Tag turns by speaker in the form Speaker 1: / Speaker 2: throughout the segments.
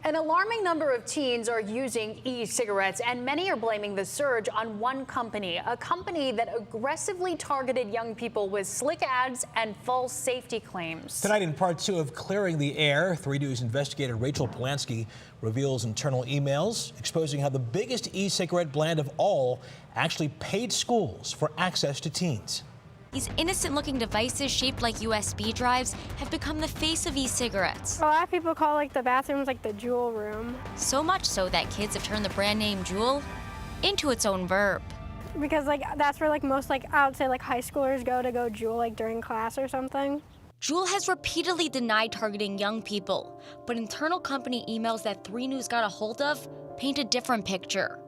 Speaker 1: An alarming number of teens are using e-cigarettes, and many are blaming the surge on one company, a company that aggressively targeted young people with slick ads and false safety claims.
Speaker 2: Tonight in part 2 of Clearing the Air, 3 News investigator Rachel Polanski reveals internal emails exposing how the biggest e-cigarette brand of all actually paid schools for access to teens.
Speaker 3: These innocent-looking devices shaped like USB drives have become the face of e-cigarettes.
Speaker 4: A lot of people call the bathrooms the Juul room.
Speaker 3: So much so that kids have turned the brand name Juul into its own verb.
Speaker 4: Because that's where most I would say high schoolers go Juul during class or something.
Speaker 3: Juul has repeatedly denied targeting young people, but internal company emails that 3 News got a hold of paint a different picture,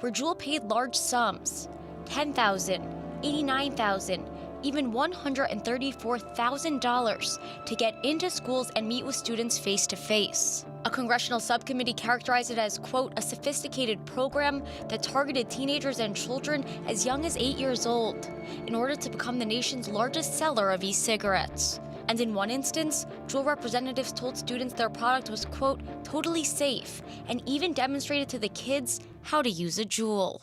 Speaker 3: where Juul paid large sums, $10,000, $89,000, even $134,000 to get into schools and meet with students face-to-face. A congressional subcommittee characterized it as, quote, a sophisticated program that targeted teenagers and children as young as 8 years old in order to become the nation's largest seller of e-cigarettes. And in one instance, Juul representatives told students their product was, quote, totally safe, and even demonstrated to the kids how to use a Juul.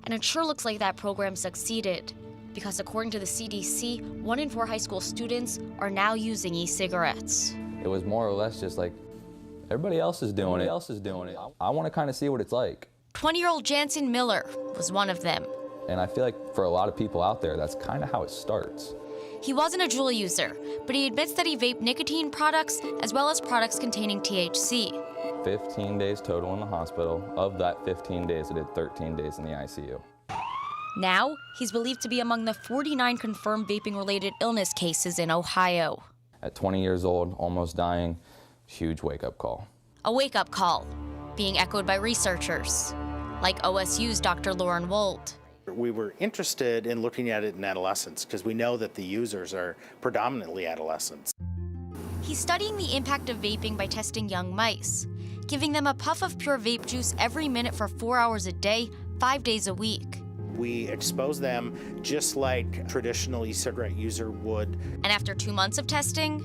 Speaker 3: And it sure looks like that program succeeded, because according to the CDC, 1 in 4 high school students are now using e-cigarettes.
Speaker 5: It was more or less just like, everybody else is doing it. I want to kind of see what it's like.
Speaker 3: 20-year-old Jansen Miller was one of them.
Speaker 5: And I feel like for a lot of people out there, that's kind of how it starts.
Speaker 3: He wasn't a Juul user, but he admits that he vaped nicotine products as well as products containing THC.
Speaker 5: 15 days total in the hospital. Of that 15 days, I did 13 days in the ICU.
Speaker 3: Now, he's believed to be among the 49 confirmed vaping-related illness cases in Ohio.
Speaker 5: At 20 years old, almost dying, huge wake-up call.
Speaker 3: A wake-up call being echoed by researchers, like OSU's Dr. Lauren Wold.
Speaker 6: We were interested in looking at it in adolescents because we know that the users are predominantly adolescents.
Speaker 3: He's studying the impact of vaping by testing young mice, giving them a puff of pure vape juice every minute for 4 hours a day, 5 days a week.
Speaker 6: We expose them just like a traditional e-cigarette user would.
Speaker 3: And after 2 months of testing,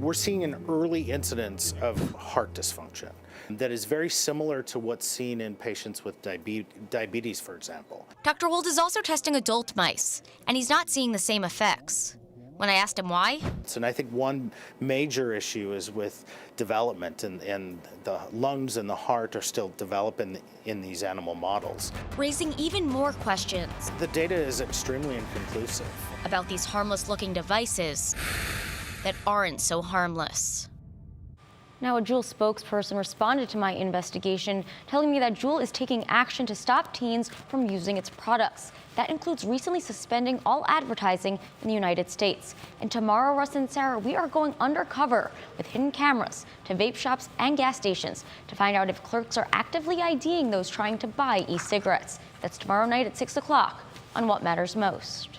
Speaker 6: we're seeing an early incidence of heart dysfunction that is very similar to what's seen in patients with diabetes, for example.
Speaker 3: Dr. Wold is also testing adult mice, and he's not seeing the same effects. When I asked him why,
Speaker 6: and I think one major issue is with development, and the lungs and the heart are still developing in these animal models,
Speaker 3: raising even more questions.
Speaker 6: The data is extremely inconclusive
Speaker 3: about these harmless-looking devices that aren't so harmless.
Speaker 7: Now, a Juul spokesperson responded to my investigation, telling me that Juul is taking action to stop teens from using its products. That includes recently suspending all advertising in the United States. And tomorrow, Russ and Sarah, we are going undercover with hidden cameras to vape shops and gas stations to find out if clerks are actively IDing those trying to buy e-cigarettes. That's tomorrow night at 6 o'clock on What Matters Most.